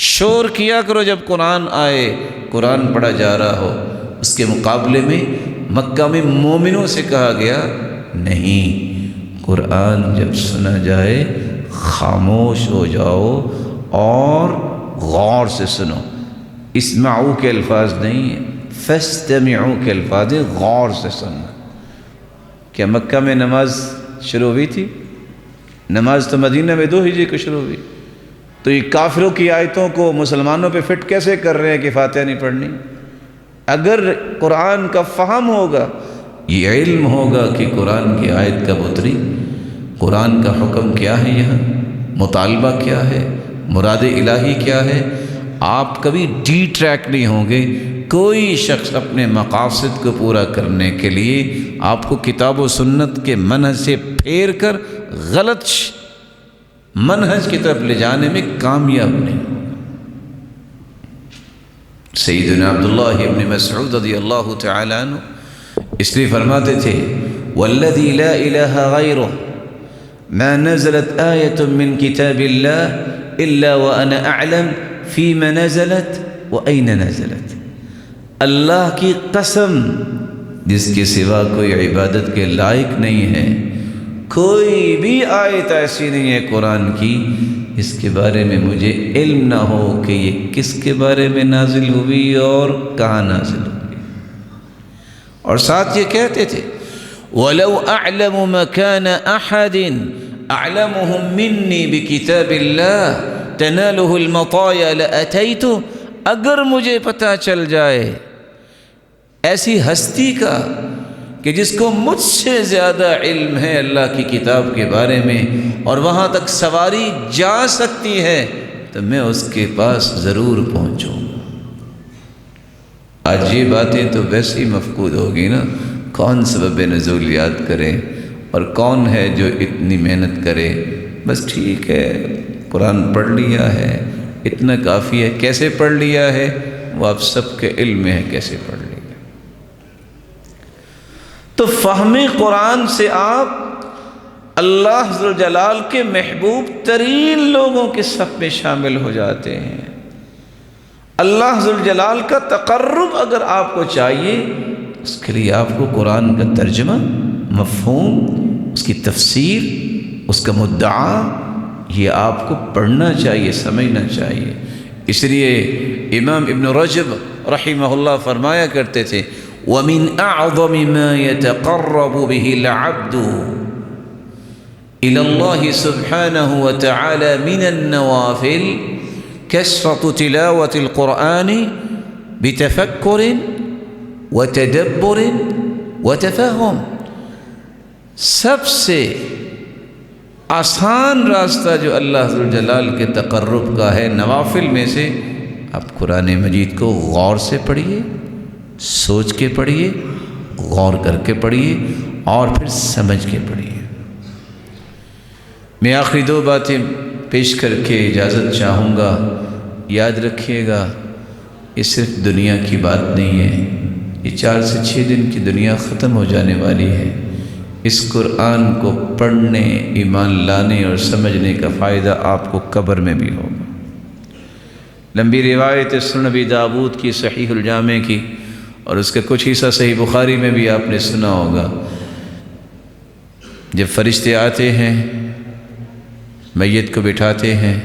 شور کیا کرو جب قرآن آئے، قرآن پڑھا جا رہا ہو۔ اس کے مقابلے میں مکہ میں مومنوں سے کہا گیا نہیں، قرآن جب سنا جائے خاموش ہو جاؤ اور غور سے سنو۔ اسمعوا کے الفاظ نہیں ہیں، فاستمعوا کے الفاظ ہیں، غور سے سننا۔ کیا مکہ میں نماز شروع ہوئی تھی؟ نماز تو مدینہ میں 2 ہجری کو شروع ہوئی، تو یہ کافروں کی آیتوں کو مسلمانوں پہ فٹ کیسے کر رہے ہیں کہ فاتحہ نہیں پڑھنی؟ اگر قرآن کا فہم ہوگا، یہ علم ہوگا کہ قرآن کی آیت کب اتری، قرآن کا حکم کیا ہے، یہاں مطالبہ کیا ہے، مراد الہی کیا ہے، آپ کبھی ڈی ٹریک نہیں ہوں گے۔ کوئی شخص اپنے مقاصد کو پورا کرنے کے لیے آپ کو کتاب و سنت کے منہج سے پھیر کر غلط منہج کی طرف لے جانے میں کامیاب نہیں ہوگا۔ سیدنا عبداللہ ابن مسعود رضی اللہ تعالی عنہ اس لیے فرماتے تھے والذی لا الہ غیرہ ما نزلت آیت من کتاب اللہ الا وانا اعلم فیما نزلت وأین نزلت، اللہ کی قسم جس کے سوا کوئی عبادت کے لائق نہیں ہے، کوئی بھی آیت ایسی نہیں ہے قرآن کی اس کے بارے میں مجھے علم نہ ہو کہ یہ کس کے بارے میں نازل ہوئی اور کہاں نازل ہوئی۔ اور ساتھ یہ کہتے تھے وَلَوْ أَعْلَمُ مَكَانَ أَحَدٍ أَعْلَمُهُمْ مِنِّي بِكِتَابِ اللَّهِ تَنَالُهُ الْمَطَايَا لَأَتَيْتُ، اگر مجھے پتہ چل جائے ایسی ہستی کا کہ جس کو مجھ سے زیادہ علم ہے اللہ کی کتاب کے بارے میں اور وہاں تک سواری جا سکتی ہے، تو میں اس کے پاس ضرور پہنچوں گا۔ آج یہ باتیں تو ویسے ہی مفقود ہوگی نا، کون سبب نزول یاد کرے اور کون ہے جو اتنی محنت کرے؟ بس ٹھیک ہے قرآن پڑھ لیا ہے، اتنا کافی ہے۔ کیسے پڑھ لیا ہے وہ آپ سب کے علم میں ہے، کیسے پڑھ لیا۔ تو فہم قرآن سے آپ اللہ ذو جلال کے محبوب ترین لوگوں کے صف میں شامل ہو جاتے ہیں۔ اللہ ذو جلال کا تقرب اگر آپ کو چاہیے، اس کے لیے آپ کو قرآن کا ترجمہ، مفہوم، اس کی تفسیر، اس کا مدعا، یہ آپ کو پڑھنا چاہیے، سمجھنا چاہیے۔ اس لیے امام ابن رجب رحمہ اللہ فرمایا کرتے تھے وَمِنْ أَعْظَمِ مَا يَتَقَرَّبُ بِهِ الْعَبْدُ إِلَى اللَّهِ سُبْحَانَهُ وَتَعَالَى مِنَ النَّوَافِلِ كَثْرَةُ تِلَاوَةِ الْقُرْآنِ بِتَفَكُّرٍ وَتَدَبُّرٍ وَتَفَهُّمٍ، سب سے آسان راستہ جو اللہ ذو الجلال کے تقرب کا ہے نوافل میں سے، آپ قرآن مجید کو غور سے پڑھیے، سوچ کے پڑھیے، غور کر کے پڑھیے اور پھر سمجھ کے پڑھیے۔ میں آخری 2 باتیں پیش کر کے اجازت چاہوں گا۔ یاد رکھیے گا، یہ صرف دنیا کی بات نہیں ہے، یہ 4 سے 6 دن کی دنیا ختم ہو جانے والی ہے۔ اس قرآن کو پڑھنے، ایمان لانے اور سمجھنے کا فائدہ آپ کو قبر میں بھی ہوگا۔ لمبی روایت سنن نبی داؤد کی صحیح الجامع کی، اور اس کا کچھ حصہ صحیح بخاری میں بھی آپ نے سنا ہوگا۔ جب فرشتے آتے ہیں، میت کو بٹھاتے ہیں،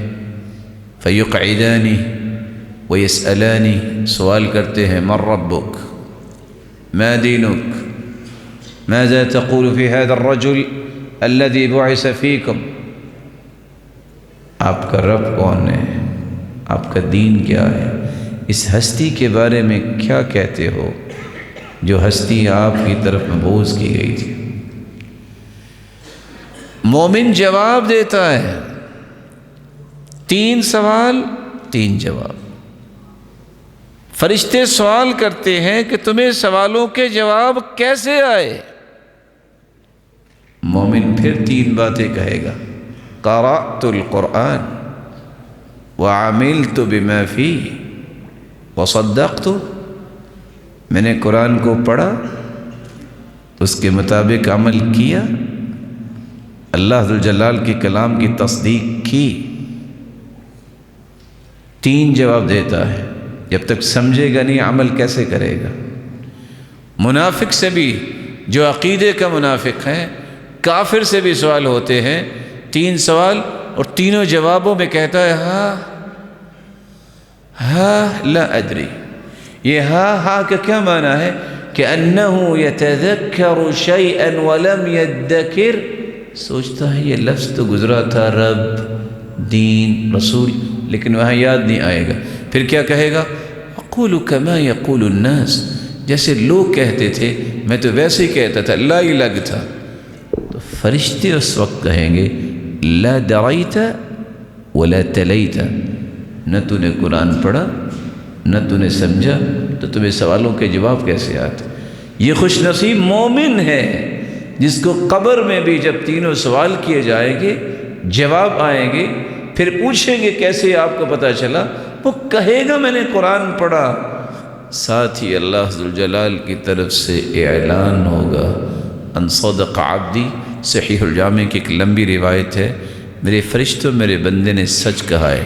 فیقعدانی ویسألانی، سوال کرتے ہیں من ربک، ما دینک، ماذا تقول في هذا الرجل الذي بعث فيكم، آپ کا رب کون ہے، آپ کا دین کیا ہے، اس ہستی کے بارے میں کیا کہتے ہو جو ہستی آپ کی طرف مبعوث کی گئی تھی۔ مومن جواب دیتا ہے، 3 سوال 3 جواب۔ فرشتے سوال کرتے ہیں کہ تمہیں سوالوں کے جواب کیسے آئے؟ مومن پھر 3 باتیں کہے گا، قرأت القرآن وعملت بما فیہ وصدقت، میں نے قرآن کو پڑھا، اس کے مطابق عمل کیا، اللہ ذو الجلال کے کلام کی تصدیق کی۔ 3 جواب دیتا ہے۔ جب تک سمجھے گا نہیں عمل کیسے کرے گا؟ منافق سے بھی، جو عقیدے کا منافق ہے، کافر سے بھی سوال ہوتے ہیں، 3 سوال اور تینوں جوابوں میں کہتا ہے ہاں لا ادری۔ یہ ہاں کا کیا معنی ہے؟ کہ انہو یتذکر شیئا ولم یدکر، سوچتا ہے یہ لفظ تو گزرا تھا، رب، دین، رسول، لیکن وہاں یاد نہیں آئے گا۔ پھر کیا کہے گا؟ اقول کما یقول الناس، جیسے لوگ کہتے تھے میں تو ویسے ہی کہتا تھا، لا الگ تھا۔ تو فرشتے اس وقت کہیں گے لا دعیت ولا تلیت، نہ تو نے قرآن پڑھا نہ تو نے سمجھا، تو تمہیں سوالوں کے جواب کیسے آتے؟ یہ خوش نصیب مومن ہے جس کو قبر میں بھی جب تینوں سوال کیے جائیں گے، جواب آئیں گے، پھر پوچھیں گے کیسے آپ کو پتہ چلا، وہ کہے گا میں نے قرآن پڑھا، ساتھ ہی اللہ ذو الجلال کی طرف سے اعلان ہوگا ان صدق عبدی، صحیح الجامع کی ایک لمبی روایت ہے، میرے فرشتوں میرے بندے نے سچ کہا ہے،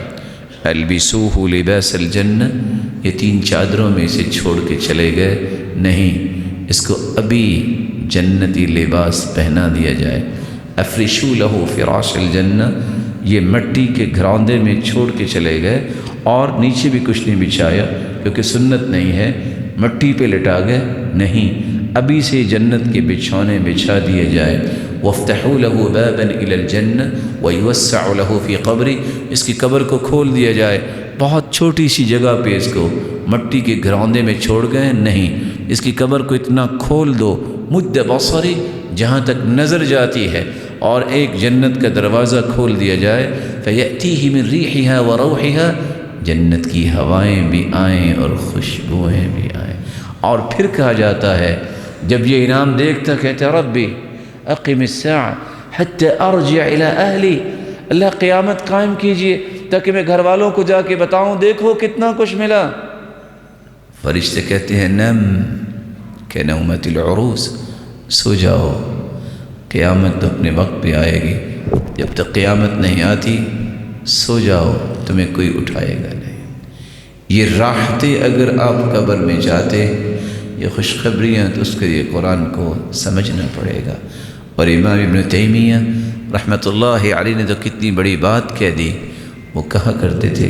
البسوہ لباس الجنہ، یہ 3 چادروں میں اسے چھوڑ کے چلے گئے، نہیں، اس کو ابھی جنتی لباس پہنا دیا جائے، افرشو لہو فراش الجنہ، یہ مٹی کے گھروندے میں چھوڑ کے چلے گئے اور نیچے بھی کچھ نہیں بچھایا کیونکہ سنت نہیں ہے، مٹی پہ لٹا گئے، نہیں، ابھی سے جنت کے بچھونے بچھا دیے جائے، وَافْتَحُوا لَهُ بَابًا إِلَى الْجَنَّةِ وَيُوَسَّعُ لَهُ فِي قَبْرِ، اس کی قبر کو کھول دیا جائے، بہت چھوٹی سی جگہ پہ اس کو مٹی کے گھروندے میں چھوڑ گئے، نہیں، اس کی قبر کو اتنا کھول دو، مد بصری، جہاں تک نظر جاتی ہے، اور ایک جنت کا دروازہ کھول دیا جائے، فَيَأْتِيهِ مِن رِيحِهَا وَرَوْحِهَا، جنت کی ہوائیں بھی آئیں اور خوشبوئیں بھی آئیں، اور پھر کہا جاتا ہے جب یہ انعام دیکھتا کہتا ربی اقم الساعة حتى ارجع الى اہلی، اللہ قیامت قائم کیجئے تاکہ میں گھر والوں کو جا کے بتاؤں دیکھو کتنا کچھ ملا۔ فرشتے کہتے ہیں نم كنومة العروس، سو جاؤ، قیامت تو اپنے وقت پہ آئے گی، جب تک قیامت نہیں آتی سو جاؤ، تمہیں کوئی اٹھائے گا نہیں۔ یہ راحتیں اگر آپ قبر میں جاتے، یہ خوشخبریاں، تو اس کے لیے قرآن کو سمجھنا پڑے گا۔ اور امام ابن تیمیہ رحمۃ اللہ علیہ نے تو کتنی بڑی بات کہہ دی، وہ کہا کرتے تھے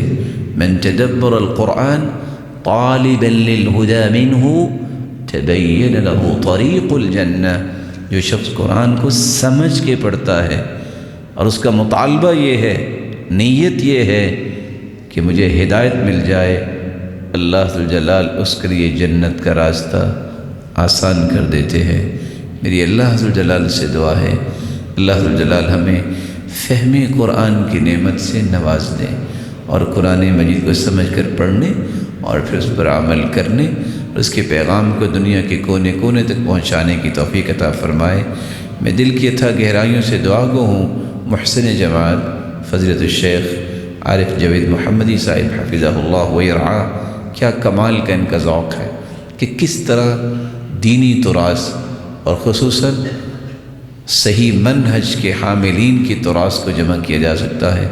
من تدبر القرآن طالبا للہدى منہ تبین له طریق الجنہ، جو شخص قرآن کو سمجھ کے پڑھتا ہے اور اس کا مطالبہ یہ ہے، نیت یہ ہے کہ مجھے ہدایت مل جائے، اللہ ذو الجلال اس کے لیے جنت کا راستہ آسان کر دیتے ہیں۔ میری اللہ ذو الجلال سے دعا ہے، اللہ ذو الجلال ہمیں فہم قرآن کی نعمت سے نواز دے، اور قرآن مجید کو سمجھ کر پڑھنے اور پھر اس پر عمل کرنے اور اس کے پیغام کو دنیا کے کونے کونے تک پہنچانے کی توفیق عطا فرمائے۔ میں دل کی اتھا گہرائیوں سے دعا گو ہوں محسن جماعت فضیلت الشیخ عارف جاوید محمدی صاحب حفظہ اللہ ویرعا، کیا کمال کا ان کا ذوق ہے کہ کس طرح دینی تراث اور خصوصاً صحیح منہج کے حاملین کی تراث کو جمع کیا جا سکتا ہے۔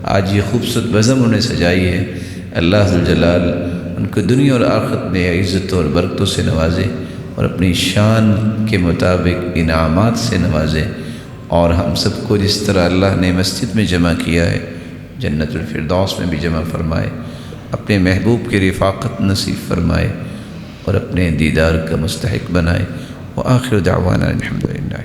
آج یہ خوبصورت بزم انہیں سجائی ہے، اللہ ذوالجلال ان کو دنیا اور آخرت میں عزتوں اور برکتوں سے نوازے اور اپنی شان کے مطابق انعامات سے نوازے، اور ہم سب کو جس طرح اللہ نے مسجد میں جمع کیا ہے جنت الفردوس میں بھی جمع فرمائے، اپنے محبوب کی رفاقت نصیب فرمائے اور اپنے دیدار کا مستحق بنائے۔ وآخر دعوانا الحمدللہ۔